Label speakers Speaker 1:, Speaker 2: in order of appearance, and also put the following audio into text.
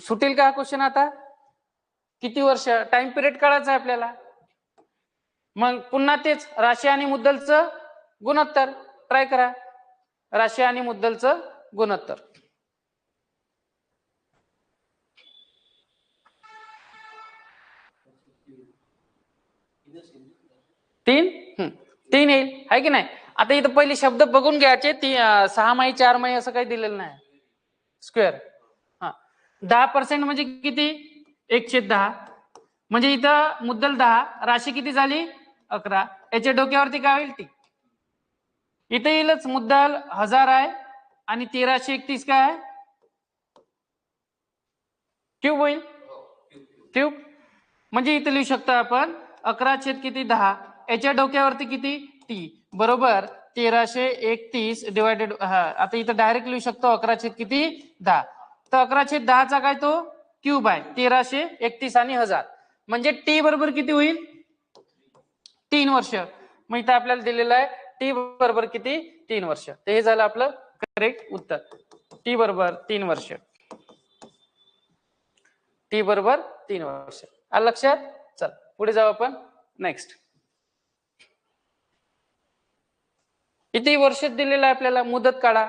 Speaker 1: सुटेल का हा क्वेश्चन आता? किती वर्ष टाइम पिरियड काढायचा आहे आपल्याला. मग पुन्हा तेच राशी आणि मुद्दलचं गुणोत्तर ट्राय करा. राशी आणि मुद्दलचं गुणोत्तर. तीन येईल आहे की नाही. आता इथं पहिले शब्द बघून घ्यायचे. 6 माही 4 माही असं काही दिलेलं नाही. स्क्वेअर. हा 10% म्हणजे किती? 1/10. म्हणजे इथं मुद्दल 10, राशी किती झाली? 11. याच्या डोक्यावरती काय होईल? टी. इथे येईलच मुद्दल 1000 आहे आणि 1331 काय आहे? क्यूब होईल. क्यूब म्हणजे इथे लिहू शकतो आपण 11 किती 10. याच्या डोक्यावरती किती? टी बरोबर 1331 डिवायडेड. आता इथं डायरेक्ट लिहू शकतो 11 किती 10. तर 11/10 काय तो क्यूब आहे. 1331 आणि 1000 म्हणजे टी बरोबर किती होईल? 3 वर्ष. मग इथं आपल्याला दिलेलं आहे टी बरोबर किती? 3 वर्ष. ते हे झालं आपलं करेक्ट उत्तर. टी बरोबर 3 वर्ष. टी बरोबर 3 वर्ष. आलं लक्षात? चल पुढे जाऊ आपण. नेक्स्ट. किती वर्ष दिलेलं आहे आपल्याला? मुदत काढा.